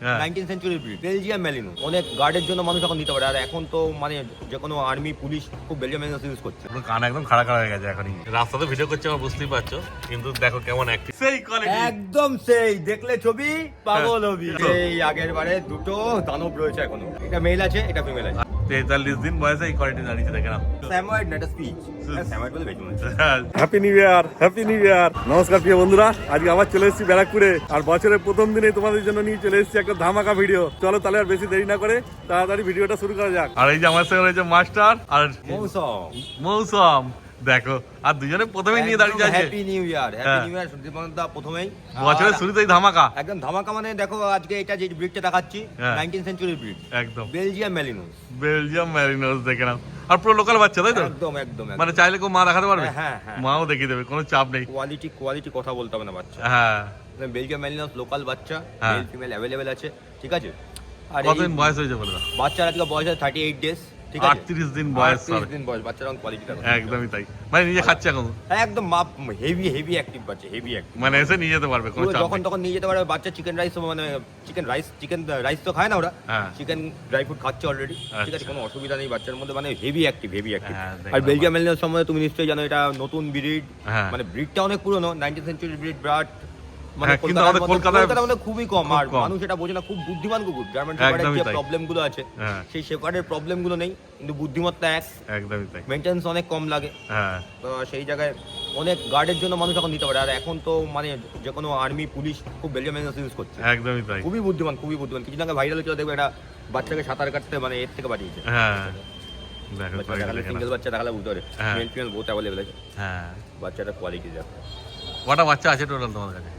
19th সেঞ্চুরির breed Belgium ম্যালিনো। অনেক গার্ডের জন্য মানুষ এখন নিতে পারে, আর এখন তো মানে যে কোনো আর্মি পুলিশ খুব বেলজিয়াম ম্যালিনো ইউজ করছে। পুরো কান একদম খাড়া খাড়া হয়ে গেছে এখনই। রাস্তাতে ভিডিও করছে আমার বুঝতেই পারছো, কিন্তু দেখো কেমন অ্যাক্টিভ, সেই কোয়ালিটি একদম সেই, দেখলে ছবি পাগল হবি। এই আগের বারে দুটো দানব রয়েছে এখনো, এটা মেল আছে এটা ফিমেল আছে। 43 দিন বয়সে এই কোয়ালিটি দাঁড়িয়েছে, দেখে নাও। স্যাময়েড না এটা স্পিচ, স্যাময়েড বলে বেশি মনে হচ্ছে। Happy new year, happy new ইয়ার। নমস্কার প্রিয় বন্ধুরা, আজকে আবার চলে এসেছি ব্যারাকপুরে, আর বছরের প্রথম দিনে তোমাদের জন্য নিয়ে চলে এসেছি একটা ধামাকা ভিডিও। চলো তাহলে আর বেশি দেরি না করে তাড়াতাড়ি ভিডিওটা শুরু করা যাক। আর এই যে আমার সঙ্গে রয়েছে মাস্টার আর মৌসুম। মৌসুম, দেখো আর দুজনে প্রথমেই নিয়ে দাঁড়িয়ে যাচ্ছে। Happy new year, happy new year Sudip da প্রথমেই। বছরের শুরুতেই ধামাকা, একদম ধামাকা। মানে দেখো আজকে এটা যে ব্রিডটা দেখাচ্ছি 19th সেঞ্চুরির ব্রিড, একদম বেলজিয়াম ম্যালিনোস। বেলজিয়াম ম্যারিনোস, দেখে নাও। আর পুরো লোকাল বাচ্চা, তাই তো? একদম একদম মানে চাইলে কেউ মা দেখাতে পারবে, হ্যাঁ হ্যাঁ, মাও দেখিয়ে দেবে, কোনো চাপ নেই। কোয়ালিটি কথা বলতে হবে না বাচ্চা। হ্যাঁ, বেলজিয়াম ম্যালিনোস লোকাল বাচ্চা, মেল ফিমেল অ্যাভেলেবেল আছে, ঠিক আছে। আর কতদিন বয়স হয়েছে বলে দাও? বাচ্চার আজকে বয়স আছে 38 ডেজ, ঠিক আছে। 38 দিন বয়স, 38 দিন বয়স, বাচ্চার এখন কোয়ালিটি দেখো। একদমই তাই, মানে নিজে খাচ্ছে এখন, একদম মাপ হেভি অ্যাক্টিভ বাচ্চা, হেভি অ্যাক্টিভ। মানে এসে নিয়ে যেতে পারবে, কোনো চাপ যখন নেই। তখন নিয়ে যেতে পারবে। বাচ্চা চিকেন রাইস তো খায় না ওরা, হ্যাঁ। চিকেন ড্রাই ফ্রুট খাচ্ছে অলরেডি, ঠিক আছে। আচ্ছা। কোনো অসুবিধা নেই বাচ্চার মধ্যে, মানে হেভি অ্যাক্টিভ। হ্যাঁ, দেখলাম। আর বেলজিয়াম ম্যালিনোস সম্বন্ধে তুমি নিশ্চয়ই জানো, এটা নতুন ব্রিড। হ্যাঁ। মানে ব্রিডটা অনেক পুরনো, 19th সেঞ্চুরি ব্রিড, বাট মানে হ্যাঁ, কিন্তু আমাদের কলকাতার মধ্যে খুবই কম। খুব আর কম। মানুষ এটা বোঝে না, খুব বুদ্ধিমান কুকুর। জার্মান শেপার্ডের একদমই যে তাই। প্রবলেম গুলো আছে, হ্যাঁ। সেই শেপার্ডের প্রবলেম গুলো নেই, কিন্তু বুদ্ধিমত্তা এক, একদমই তাই। মেনটেন্স অনেক কম লাগে। হ্যাঁ, তো সেই জায়গায় অনেক গার্ডের জন্য মানুষ এখন নিতে পারে, আর এখন তো মানে যে কোনো আর্মি পুলিশ খুব বেলজিয়াম ম্যালিনোস ইউজ করছে। একদমই তাই। খুবই বুদ্ধিমান, খুবই বুদ্ধিমান। কিছুদিন আগে ভাইরাল হচ্ছিল, দেখবে একটা বাচ্চাকে সাঁতার কাটতে মানে এর থেকে বাড়িয়েছে। হ্যাঁ, দেখো বাচ্চা quality দেখালে দেখে নাও। সিঙ্গেল বাচ্চা দেখালে বুঝতে পারে, হ্যাঁ। মেল ফিমেল বোথ অ্যাভেলেবল আছে। হ্যাঁ, বাচ্চাটা কোয়ালিটি দেখো। কটা বাচ্চা আছে টোটাল তোমার কাছে?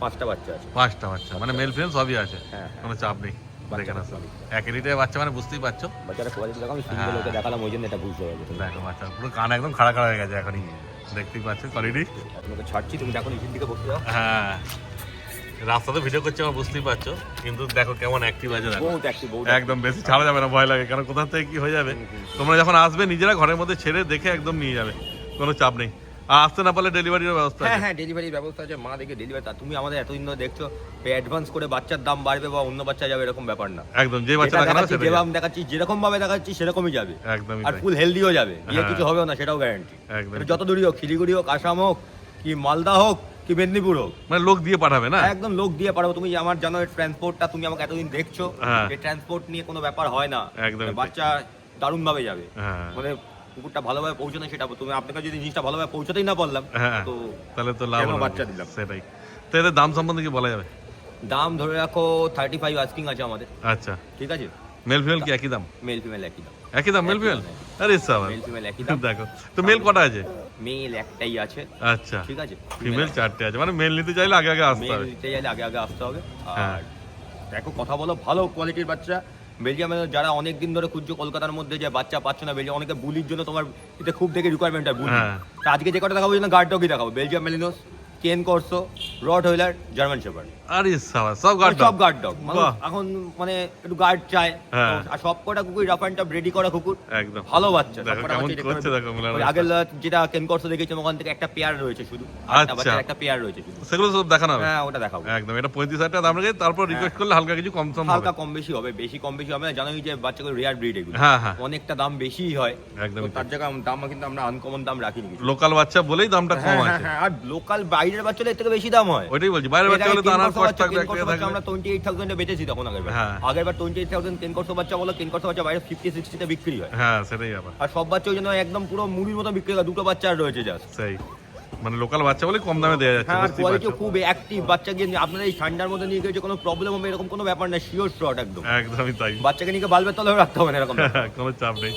5টা বাচ্চা আছে। 5টা বাচ্চা, মানে মেল ফিমেল সবই আছে, হ্যাঁ, হ্যাঁ। কোনো চাপ নেই। দেখে নাও সব এক লিটারের বাচ্চা, মানে বুঝতেই পারছো। বাচ্চাটা কোয়ালিটি দেখো, আমি সিঙ্গেল ওকে দেখালাম ওই জন্য এটা বুঝতে পারবে তুমি। দেখো বাচ্চা পুরো কান একদম খাড়া খাড়া হয়ে গেছে এখনই, দেখতেই পাচ্ছ কোয়ালিটি। তোমাকে ছাড়ছি, তুমি দেখো নিচের দিকে বসে যাও। হ্যাঁ, রাস্তাতে ভিডিও করছে আমার বুঝতেই পারছো, কিন্তু দেখো কেমন অ্যাক্টিভ আছে, দেখো বহুত অ্যাক্টিভ, বহুত একদম বেশি ছাড়া যাবে না, ভয় লাগে, কারণ কোথা থেকে কি হয়ে যাবে। তোমরা যখন আসবে নিজেরা ঘরের মধ্যে ছেড়ে দেখে একদম নিয়ে যাবে, কোনো চাপ নেই। আর আসতে না পারলে ডেলিভারির ব্যবস্থা হ্যাঁ আছে। হ্যাঁ, ডেলিভারির ব্যবস্থা আছে। মা দেখে ডেলিভারি, তুমি আমাদের এতদিন ধরে দেখছো, অ্যাডভান্স করে বাচ্চার দাম বাড়বে বা অন্য বাচ্চা যাবে এরকম ব্যাপার না। একদম যে বাচ্চা যেটা দেখানো দেখাচ্ছি, সেটাই যেভাবে দেখাচ্ছি, যেরকম ভাবে দেখাচ্ছি সেরকমই যাবে, একদমই আর তাই। ফুল হেলদিও যাবে। গিয়ে হ্যাঁ। কিছু হবেও না, সেটাও গ্যারান্টি। একদম যত দূরই হোক, শিলিগুড়ি হোক, আসাম হোক, কি মালদা হোক, কি মেদিনীপুর হোক, মানে লোক দিয়ে পাঠাবে না? একদম লোক দিয়ে পারবো। তুমি আমার জানো ট্রান্সপোর্টটা, তুমি আমাকে এতদিন দেখছো, হ্যাঁ। এই ট্রান্সপোর্ট নিয়ে কোনো ব্যাপার হয় না। একদমই তাই। বাচ্চা দারুণ ভাবে যাবে, হ্যাঁ। মানে কুকুরটা ভালোভাবে পৌঁছানো, সেটা তুমি আপনাকে যদি জিনিসটা ভালোভাবে পৌঁছাতেই না পারলাম, হ্যাঁ, তো তাহলে তো লাভ কেন হলো না। বাচ্চা দিলাম? সেটাই। তো এদের দাম সম্বন্ধে কি বলা যাবে? দাম ধরে রাখো 35 আস্কিং আছে আমাদের, আচ্ছা, ঠিক আছে। মেল ফিমেল কি একই দাম? মেল ফিমেল একই দাম, একই দাম মেল একই ফিমেল? দাম। আরে সাবাস, মেল ফিমেল একই দাম। দেখো তো মেল কটা আছে? মেল একটাই আছে, আচ্ছা, ঠিক আছে। ফিমেল 4টে আছে, মানে মেল নিতে চাইলে আগে আগে আসতে মেল হবে। নিতে চাইলে আগে আগে আসতে হবে। হ্যাঁ। আর দেখো কথা বলো, ভালো কোয়ালিটির বাচ্চা। বেলজিয়ামে যারা অনেক দিন ধরে খুঁজছো কলকাতার মধ্যে, যে বাচ্চা পাচ্ছ না, বেলজিয়াম অনেকে বুলির জন্য, তোমার এটা খুব দেখে রিকোয়ারমেন্ট হয়, বুলি। হ্যাঁ। তা আজকে যে কটা দেখাবো, ওই জন্য গার্ড ডগই দেখাবো। বেলজিয়াম ম্যালিনোস, কেন কর্সো, রট হুইলার, জার্মান শেপার্ড, আরে সাবাস, সব গার্ড সব গার্ড ডগ। বাহ। এখন মানে একটু গার্ড চায়, হ্যাঁ। আর সব কটা কুকুর রাফ অ্যান্ড টাফ রেডি করা কুকুর, একদম ভালো বাচ্চা। দেখো সবকটা কেমন বাচ্চাই দেখতে করছে, পাবে। দেখো মেলার ওই আগের যেটা কেন কর্সো দেখেছিলাম, ওখান থেকে একটা পেয়ার রয়েছে শুধু, আর আচ্ছা। বাচ্চার একটা পেয়ার রয়েছে শুধু। সেগুলো সব দেখানো হবে। হ্যাঁ, ওটা দেখাবো। একদম, এটা 35,000 টাকা দাম রেখে তারপর রিকোয়েস্ট করলে হালকা কিছু কম সম হবে। হালকা কম বেশি হবে, বেশি কম বেশি হবে না। জানোই যে বাচ্চাগুলো রেয়ার ব্রিড, এগুলো হ্যাঁ, হ্যাঁ। অনেকটা দাম বেশিই হয়। একদমই তো তার জায়গায় দাম কিন্তু আমরা আনকমন দাম রাখিনি কিছু। লোকাল বাচ্চা বলেই দামটা কম হ্যাঁ, আছে। হ্যাঁ, আর লোকাল বাইরের বাচ্চাদের এর থেকে বেশি দাম হয়। ওইটাই বলছি, বাইরের বাচ্চা হলে তো আনার কষ্ট থাকবে, একটা থাকবে। আমরা 28,000 এ বেচেছি তখন আগেরবার। হ্যাঁ। আগেরবার 28,000 কেন করছো বাচ্চা বলো, কেন করছো বাচ্চা বাইরে 50-60 তে বিক্রি হয়। হ্যাঁ, সেটাই ব্যাপার। আর সব বাচ্চা ওই জন্য একদম পুরো মুড়ির মতো বিক্রি হয়। দুটো বাচ্চা আর রয়েছে জাস্ট। সেই মানে লোকাল বাচ্চা বলে কম দামে দেওয়া যাচ্ছে, হ্যাঁ, আর বুঝতেই কোয়ালিটিও পারছো। খুব অ্যাক্টিভ। বাচ্চা গিয়ে আপনাদের এই ঠান্ডার মধ্যে নিয়ে গিয়ে যে কোনো প্রবলেম হবে এরকম কোনো ব্যাপার না, শিওর শট একদম। একদমই তাই, বাচ্চাকে নিয়ে বাল্বের তলায় রাখতে হবে না এরকম। কোনো চাপ নেই।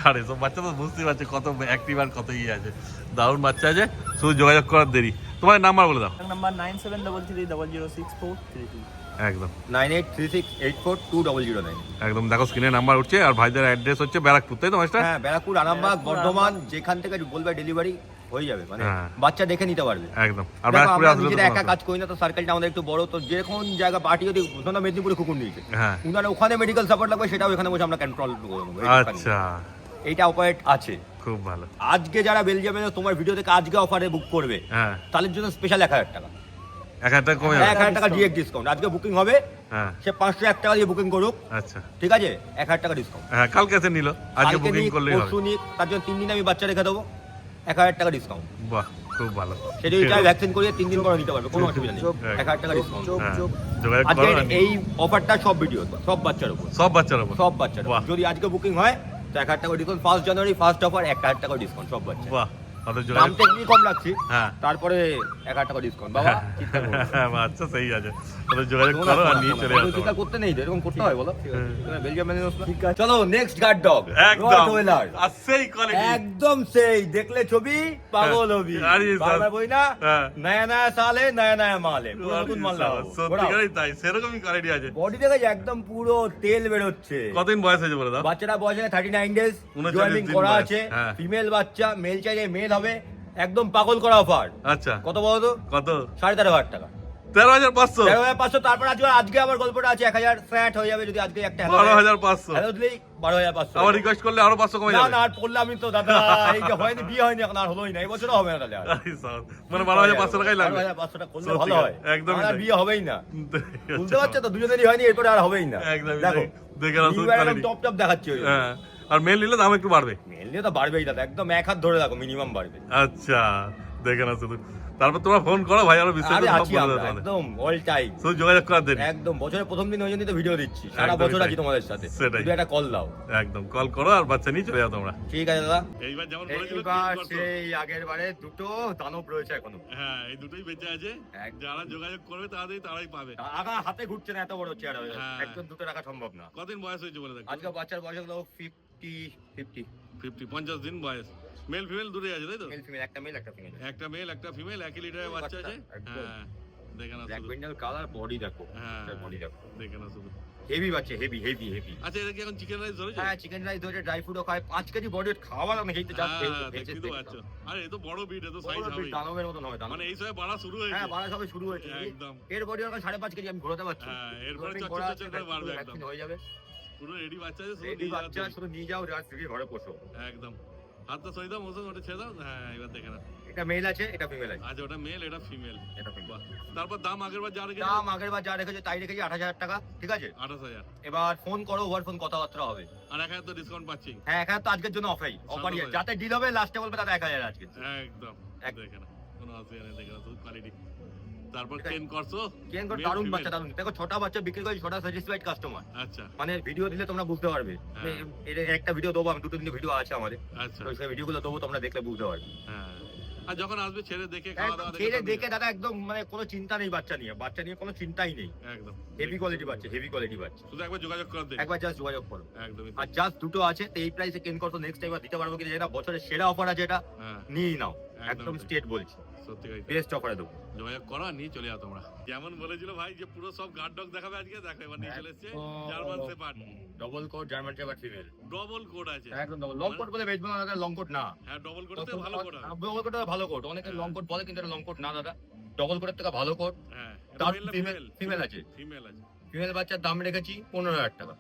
আর এসব বাচ্চা তো বুঝতেই পারছে কত অ্যাক্টিভ আর কত ইয়ে আছে, দারুণ বাচ্চা আছে, শুধু যোগাযোগ করার দেরি। তোমার নাম্বার বলে দাও। নাম্বার 9733000632। একদম 9836842009। একদম, দেখো স্ক্রিনে নাম্বার উঠছে, আর ভাইদের অ্যাড্রেস হচ্ছে ব্যারাকপুর, তাই তো মাস্টার? হ্যাঁ, ব্যারাকপুর, আরামবাগ, বর্ধমান, যেখান থেকে বলবে ডেলিভারি হয়ে যাবে, মানে হ্যাঁ। বাচ্চা দেখে নিতে পারবে। একদম। আর দেখো, ব্যারাকপুরে আমরা আসলে তো নিজেরা একা কোনো কাজ করি না, তো সার্কেলটা আমাদের একটু বড়, তো যেরকম জায়গা পার্টি যদি ধরুন মেদিনীপুরে কুকুর নিয়েছে, হ্যাঁ। উনারা ওখানে মেডিকেল সাপোর্ট লাগবে, সেটাও এখানে বসে আমরা কন্ট্রোল করে নেবো। আচ্ছা, এইটা অপারেট আছে। খুব ভালো। আজকে যারা বেলজিয়ামে তোমার ভিডিও থেকে আজকে অফারে বুক করবে, হ্যাঁ, তাদের জন্য স্পেশাল 1,000 টাকা। 1000 টাকা কমে যাবে 1000 টাকা ডিরেক্ট ডিসকাউন্ট। আজকে বুকিং হবে, হ্যাঁ সে 501 টাকা দিয়ে বুকিং করুক, আচ্ছা ঠিক আছে, 1000 টাকা ডিসকাউন্ট। হ্যাঁ কালকে এসে নিল, আজকে বুকিং করলেই হবে। পরশু নিক, তার জন্য 3 দিন আমি বাচ্চা রেখে দেবো, 1000 টাকা ডিসকাউন্ট। বাহ খুব ভালো। সে যদি চায় ভ্যাকসিন করিয়ে 3 দিন পরে নিতে পারবে, কোনো অসুবিধা নেই, 1000 টাকা ডিসকাউন্ট। হ্যাঁ, যোগাযোগ আজকে করো আর নিয়ে- এই অফারটা সব ভিডিও, সব বাচ্চার উপর, সব বাচ্চার উপর। সব বাচ্চার উপর। বাহ। যদি আজকে বুকিং হয় তো 1000 টাকা ডিসকাউন্ট। 1 জানুয়ারি ফার্স্ট অফার, 1000 টাকা ডিসকাউন্ট সব বাচ্চা। বাহ তাহলে দাম যোগাযোগ তো এমনি কম রাখছি, হ্যাঁ তারপরে 1000 টাকা ডিসকাউন্ট। বাবা চিন্তা করো না। হ্যাঁ, আচ্ছা সেই আছে, তাহলে যোগাযোগ কোনো করো আর ব্যাপার না, নিয়ে চলে কোনো আসো। চিন্তা করতে নেই তো, এরকম করতে হয় বলো। বেলজিয়াম ম্যানেজ ঠিক আছে। চলো নেক্সট গার্ড ডগ, একদম রটওয়েলার। আর সেই কোয়ালিটি একদম সেই, দেখলে ছবি পাগল হবি। আরে বারবার বই না, হ্যাঁ। নয়া নয়া সালে নয়া নয়া মালে, পুরো নতুন মাল লাগাবো। সত্যিকারই তাই, সেরকমই কোয়ালিটি আছে। বডি দেখে একদম পুরো তেল বেরোচ্ছে। কতদিন বয়স হয়েছে বলে দাও? বাচ্চাটা বয়স আছে 39 ডেজ, 39 জয়েনিং দিন করা বয়স, আছে। হ্যাঁ। ফিমেল বাচ্চা, মেল চাইলে মেল হবে, একদম পাগল করা অফার। আচ্ছা কত বলো তো? কত? 13,500 টাকা। 13,500 13,500। তারপর আজকে আবার গল্পটা আছে 1000 ফ্ল্যাট হয়ে যাবে যদি আজকে একটা 12,500 হ্যালো দিলেই 12,500। আবার রিকোয়েস্ট করলে আরো 500 কমে না যাবে। না, আর পড়লামই তো দাদা, এই যে হয়নি, বিয়ে হয়নি এখন, আর হলোই না, এই বছরও হবে না তাহলে আর। আরে সাল, মানে 12,500 টাকাই লাগবে। 12,500 টাকা করলে ভালো হয়, একদমই আমার আর তাই। বিয়ে হবেই না। বুঝতে পারছো তো, দুজনেরই হয়নি, এরপরে আর হবেই না। একদমই দেখো তাই। দেখে নাও শুধু একদম quality। টপ টপ দেখাচ্ছি ওই। হ্যাঁ, আর মেল নিলে দাম একটু বাড়বে। মেল নিয়ে তো বাড়বেই দাদা, একদম 1 হাত ধরে রাখো, মিনিমাম বাড়বে। আচ্ছা দেখে না শুধু, তারপর তোমরা ফোন করো ভাই, আরো বিস্তারিত আরে সব আছি বলে আমরা, দেবো তোমাদের। একদম অল টাইম, শুধু যোগাযোগ করার দেরি। একদম বছরের প্রথম দিন ওই জন্যই তো ভিডিও দিচ্ছি, সারা একদমই বছর তাই। আছি তোমাদের সাথে। সেটাই। শুধু একটা কল দাও। একদম কল করো আর বাচ্চা নিয়ে চলে যাও তোমরা। ঠিক আছে দাদা। এইবার যেমন বলেছিল এইবার সেই আগের বারে দুটো দানব রয়েছে এখনো। হ্যাঁ, এই দুটোই বেঁচে আছে, একদম। যারা যোগাযোগ করবে তারাই পাবে। আগা হাতে ঘুরছে না, এত বড় চেয়ার হয়ে হ্যাঁ। একদম দুটো রাখা সম্ভব না। কতদিন বয়স হয়েছে বলে দেখো? আজকে বাচ্চার বয়স হলো 50 50 দিন বয়স। মেল ফিমেল দুটোই আছে তাই তো? মেল ফিমেল, একটা মেল একটা ফিমেল। একটা মেল একটা ফিমেল, একই লিটারের বাচ্চা আছে। একদম। হ্যাঁ দেখে না ব্ল্যাক শুধু। বেঙ্গল কালার, বডি দেখো, হ্যাঁ বডি দেখো, দেখে না শুধু। হেভি বাচ্চা, হেভি হেভি হেভি। আচ্ছা এটা কি এখন চিকেন রাইস ধরেছে? হ্যাঁ, চিকেন রাইস ধরে, ড্রাই ফ্রুটও খায়, 5 কেজি বডি খাওয়ার আমি হেইতে যা হ্যাঁ, দেখতেই তো পাচ্ছ। আরে এ তো বড় বিট, এ তো সাইজ হবে। দানবের মতন হবে, দানব। মানে এই সময় বাড়া শুরু হয়েছে। হ্যাঁ, বাড়া সবে শুরু হয়েছে। একদম। এর বডি ওরকম 5.5 কেজি, আমি ঘোরাতে পারছি। হ্যাঁ, এরপরে ঘোরাতে চচ্চর ঘোরা চচ্চর করে বাড়বে একদম। vaccine হয়ে যাবে। পুরো রেডি বাচ্চা আছে, শুধু রেডি নিয়ে যাওয়ার বাচ্চা, তৈরি। শুধু নিয়ে যাও, জাস্ট ফ্রি ঘরে পোষো। একদম। হাতটা সরিয়ে দাও, মোশন ওটা ছেড়ে দাও। হ্যাঁ এবার দেখে না। এটা মেল আছে, এটা ফিমেল আছে। আজ ওটা মেল, এটা ফিমেল। এটা female। বাহ। তারপর দাম আগের বার যা রেখেছে দাম আগের বার যা রেখেছে তাই রেখেছি, 28,000 টাকা, ঠিক আছে। 28,000। এবার ফোন করো, ওভার ফোন কথাবার্তা হবে। আর 1,000 তো ডিসকাউন্ট পাচ্ছি। হ্যাঁ, এখানে তো আজকের জন্য অফারই, অফারই আছে। 27,000 যাতে ডিল হবে লাস্টে বলবে দাদা 1,000 আজকে। একদম। এক- দেখে না, কোনো অসুবিধা নেই, দেখে না শুধু কোয়ালিটি। তারপর এটা- কেন করছো? কেন করে Male, দারুণ female। বাচ্চা, দারুণ। দেখো 6টা বাচ্চা বিক্রি করি, 6টা স্যাটিসফাইড কাস্টমার। আচ্ছা মানে ভিডিও দিলে তোমরা বুঝতে পারবে। হ্যাঁ। এর একটা ভিডিও দেবো আমি, 2-3 ভিডিও আছে আমাদের, আচ্ছা তো সেই ভিডিওগুলো দেবো, তোমরা দেখলে বুঝতে পারবে। হ্যাঁ। আর যখন আসবে ছেড়ে দেখে খাওয়া একদম দাওয়া ছেলে সব দেখে দাদা একদম মানে কোনো চিন্তা নেই বাচ্চা নিয়ে কোনো চিন্তাই নেই। একদম হেভি কোয়ালিটি বাচ্চা, হেভি কোয়ালিটি বাচ্চা। শুধু একবার যোগাযোগ করে দেখ। একবার জাস্ট যোগাযোগ করো। একদমই তাই। আর জাস্ট দুটো আছে, তো এই প্রাইসে কেন করতো, নেক্সট টাইম দিতে পারবো কিনা যেটা বছরের সেরা অফার আছে, এটা হ্যাঁ নিয়ে নাও। একদম একদম তাই। স্টেট বলছি, সত্যি বেস্ট অফারে দেবো। যোগাযোগ করো আর নিয়ে চলে যাও তোমরা। যেমন বলেছিল ভাই যে পুরো সব গার্ড ডগ দেখাবে আজকে, দেখো এবার নিয়ে চলে এসেছে German Shepherd. Double coat German Shepherd female. Double coat আছে। একদম ডবল। লং কোট বলে বেচবো না দাদা, লং কোট না। হ্যাঁ ডবল কোডতে ভালো কোড হবে। ডবল কোট ভালো কোট, অনেকে হ্যাঁ। লং কোট বলে কিন্তু এটা লং কোট না দাদা। ডবল কোটের থেকে ভালো কোট। হ্যাঁ তার ফিমেল ফিমেল আছে। ফিমেল আছে। ফিমেল বাচ্চার দাম রেখেছি 15,000 টাকা।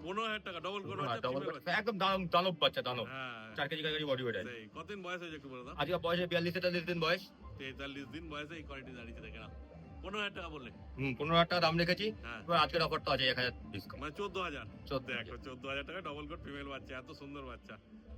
15,000 টাকা ডবল কোড আছে, ডবল ফিমেল কোট আছে। একদম দানব বাচ্চা, দানব। হ্যাঁ 4 কেজি কাছাকাছি বডি ওয়েট আছে। সেই কতদিন বয়স হয়েছে একটু বলে দাও? আজকে বয়সে 42-43 দিন বয়স। 43 দিন বয়সে এই কোয়ালিটি দাঁড়িয়েছে, দেখে না। 15,000 টাকা বললে? 15,000 টাকা দাম রেখেছি। হ্যাঁ এবার আজকের অফার তো আছে 1,000 ডিসকাউন্ট। মানে 14,000। 14,000 দেখো 14,000 টাকা ডবল কোড ফিমেল বাচ্চা, এত সুন্দর বাচ্চা,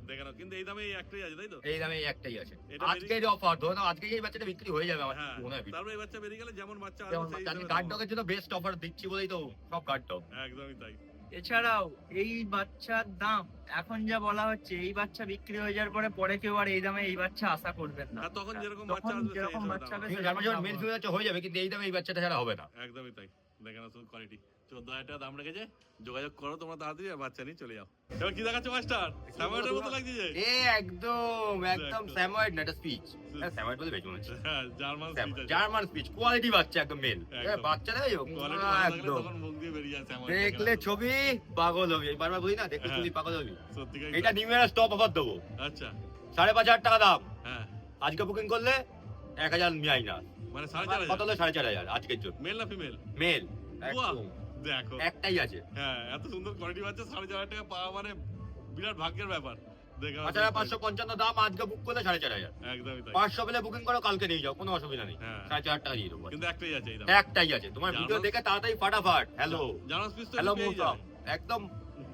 দেখে নাও। কিন্তু এই দামে এই একটাই আছে তাই তো? এই দামে এই একটাই আছে এটা আজকের অফার। ধরো না আজকে এই বাচ্চাটা বিক্রি হয়ে যাবে আমার হ্যাঁ মনে হয়। তারপরে এই বাচ্চা বেরিয়ে গেলে যেমন বাচ্চা আসবে যেমন সেই আমি হিসেবে গার্ড দাম ডগের জন্য বেস্ট অফার দিচ্ছি বলেই তো সব গার্ড ডগ। হবে। একদমই তাই। এছাড়াও এই বাচ্চার দাম এখন যা বলা হচ্ছে, এই বাচ্চা বিক্রি হয়ে যাওয়ার পরে কেউ আর এই দামে এই বাচ্চা আশা করবেন না। আর তখন যেরকম তখন বাচ্চা আসবে সেই যেরকম হিসেবে বাচ্চা দাম হবে হবে। জার্মান শেপার্ড মেল ফিমেল বাচ্চা হয়ে যাবে, কিন্তু এই দামে এই বাচ্চাটা ছাড়া হবে না। একদমই তাই, দেখে নাও শুধু কোয়ালিটি। 14,000 টাকা দাম রেখেছে, যোগাযোগ করো তোমরা তাড়াতাড়ি আর বাচ্চা নিয়ে চলে যাও। এবার কি দেখাচ্ছে মাস্টার? স্যামুয়েলের মতো লাগছে যে? এ একদম একদম স্যাময়েড না, এটা স্পিচ। স্যাময়েড বলে বেচবো না। হ্যাঁ জার্মান স্পিচ আছে। জার্মান স্পিচ কোয়ালিটি বাচ্চা, একদম মেল। একদম। বাচ্চা দেয় কোয়ালিটি ভালো থাকলে একদম তখন মুখ দিয়ে বেরিয়ে যায় স্যামুয়েল। দেখলে ছবি পাগল হবি। এই বারবার বলি না, দেখলে হ্যাঁ। ছবি পাগল হবি। সত্যিকারই এটা তাই। নিউ ইয়ার স্টপ অফার দেবো। আচ্ছা 5,500 টাকা দাম। হ্যাঁ আজকে বুকিং করলে 1,000 নিয়াই না। মানে কত 4,500। হলো 4,500 আজকের জন্য। মেল না ফিমেল? মেল বাহ। দেখো একটাই আছে। হ্যাঁ এত সুন্দর কোয়ালিটি বাচ্চা 4,500 টাকা পাওয়া মানে বিরাট ভাগ্যের ব্যাপার। দেখে 5,555 দাম, আজকে বুক করলে 4,500। একদমই তাই। 500 পেলে বুকিং করো, কালকে নিয়ে যাও, কোনো অসুবিধা নেই। হ্যাঁ। 4,500 টাকা দিয়ে দেবো। কিন্তু একটাই আছে এই দাম। একটাই আছে, তোমার জানো- ভিডিও দেখে তাড়াতাড়ি ফাটাফাট হ্যালো জানাস পিস তো হ্যালো পেয়ে মৌসুম, যাবে। একদম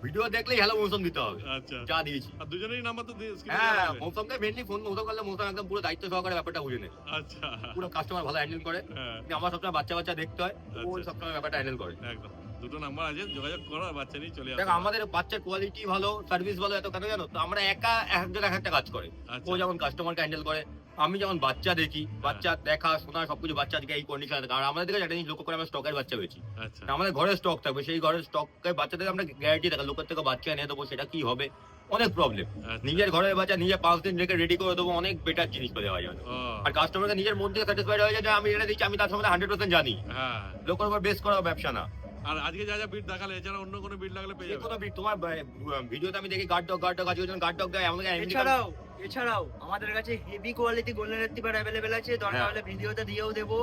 ভিডিও দেখলেই হ্যালো মৌসুম দিতে হবে, আচ্ছা। যা দিয়েছি। আর দুজনেরই নাম্বার তো স্ক্রিনে হ্যাঁ, দেওয়া আছে। মৌসুমকে মেনলি ফোন মৌসুম করলে মৌসুম একদম পুরো দায়িত্ব সহকারে ব্যাপারটা বুঝে নেয়, আচ্ছা। পুরো কাস্টমার ভালো হ্যান্ডেল করে। হ্যাঁ, কিন্তু আমার সবসময় বাচ্চা বাচ্চা দেখতে হয়, ও আচ্ছা। সবসময় ব্যাপারটা হ্যান্ডেল করে। একদম। দুটো নাম্বার আছে, যোগাযোগ করো আর বাচ্চা নিয়ে চলে দেখ আসো। আমাদের বাচ্চার কোয়ালিটি ভালো, সার্ভিস ভালো, এত কেন জানো তো? আমরা একা একজন এক একটা কাজ করে। আচ্ছা। ও যেমন কাস্টমারকে হ্যান্ডেল করে, আমি যেমন বাচ্চা দেখি, বাচ্চা দেখা শোনা সবকিছু, বাচ্চা আজকে এই কন্ডিশন আছে। কারণ আমাদের দিকে একটা জিনিস লক্ষ্য করে আমরা স্টকের বাচ্চা বেচি, আচ্ছা। আমাদের ঘরে স্টক থাকবে, সেই ঘরের স্টকের বাচ্চাদের আমরা গ্যারান্টি থাকা, লোকের থেকে বাচ্চা এনে দেবো, সেটা কি হবে অনেক প্রবলেম। আচ্ছা। নিজের ঘরের বাচ্চা নিজে 5 দিন রেখে রেডি করে দেবো, অনেক বেটার জিনিস করে দেওয়া যায়। ও, আর কাস্টমারকে নিজের মন থেকে স্যাটিসফাইড হয়ে যায় যে আমি এটা দিচ্ছি, আমি তার সম্বন্ধে 100% জানি, হ্যাঁ। লোকের উপর বেস করা ব্যবসা না। আর আজকে যা যা বিট দেখালে এছাড়া অন্য কোনো বিট লাগলে পেয়ে যে যাবে। কোনো তোমার ভিডিওতে আমি দেখি গার্ড ডগ আজকে গার্ড ডগ দেয়, আমাদের এছাড়াও আমাদের কাছে heavy quality golden retriever available আছে, দরকার হ্যাঁ। হলে ভিডিওতে দিয়েও দেবো।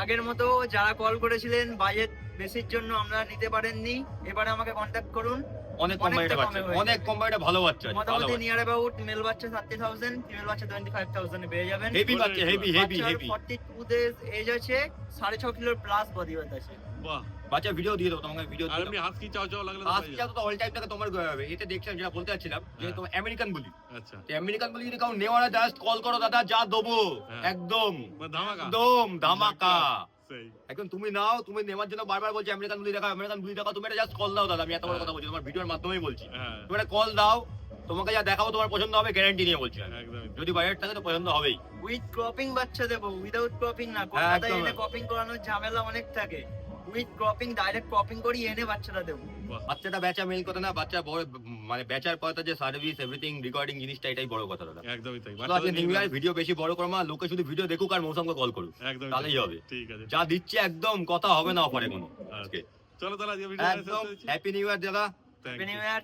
আগের মতো যারা কল করেছিলেন বাজেট বেশির জন্য আমরা নিতে পারেননি, এবারে আমাকে কন্ট্যাক্ট করুন। অনেক কোম্পানিটা অনেকটা বাচ্চা, কমে হয়ে অনেক যাবে। কোম্পানিটা ভালো বাচ্চা আছে, ভালো মোটামুটি বাচ্চা। নিয়ার অ্যাবাউট মেল বাচ্চা 30,000, ফিমেল বাচ্চা 25,000 এ পেয়ে যাবেন। হেভি বাচ্চা, heavy heavy heavy 42 days age আছে, 6.5 কিলোর প্লাস বডি ওয়েট আছে। বাহ। বাচ্চা ভিডিও দিয়ে দেবো তোমাকে, ভিডিও আর দিয়ে এমনি দেবো। হাস্কি চাও চাও লাগলে তো আজকে পেয়ে যাবে। তো অল টাইম টাকা তোমার এতে দেখছিলাম, যেটা বলতে চাচ্ছিলাম যে হ্যাঁ। তোমার আমেরিকান বুলি, আচ্ছা। আমেরিকান বুলি যদি কাউ নেওয়ার জাস্ট কল করো দাদা, যা দেবো হ্যাঁ। একদম মানে ধামাকা। একদম ধামাকা। সেই। এখন তুমি নাও, তুমি নেওয়ার জন্য বারবার বলছি আমেরিকান বুলি দেখা, আমেরিকান বুলি দেখা, তুমি একটা জাস্ট কল দাও দাদা, আমি এত বড় হ্যাঁ। কথা বলছি, তোমার ভিডিওর মাধ্যমেই বলছি। হ্যাঁ, তুমি একটা কল দাও, তোমাকে যা দেখাবো তোমার পছন্দ হবে, গ্যারান্টি নিয়ে বলছি আমি। একদমই। যদি বাজেট থাকে তো পছন্দ হবেই। উইথ ক্রপিং বাচ্চা দেবো, উইদাউট ক্রপিং না। কলকাতায় একদম। এনে ক্রপিং করানোর ঝামেলা অনেক থাকে, উইথ ক্রপিং ডাইরেক্ট ক্রপিং করি এনে বাচ্চাটা দেবো। বাহ। বাচ্চাটা বেচা মেল কথা না, বাচ্চা বড় মানে বেচার কথা যে সার্ভিস এভরিথিং রেকর্ডিং জিনিসটা, এটাই বড় কথা দাদা। একদমই তাই। তো আজকে নিউ ইয়ার ভিডিও বেশি বড় করো না, লোকে শুধু ভিডিও দেখুক আর মৌসুমকে কল করুক, একদমই তাহলেই তাই। হবে। ঠিক আছে। যা দিচ্ছে একদম কথা হবে না অফারে কোনো আজকে। চলো তাহলে আজকে ভিডিও একদম হ্যাপি নিউ ইয়ার দাদা। Thank happy you. New year.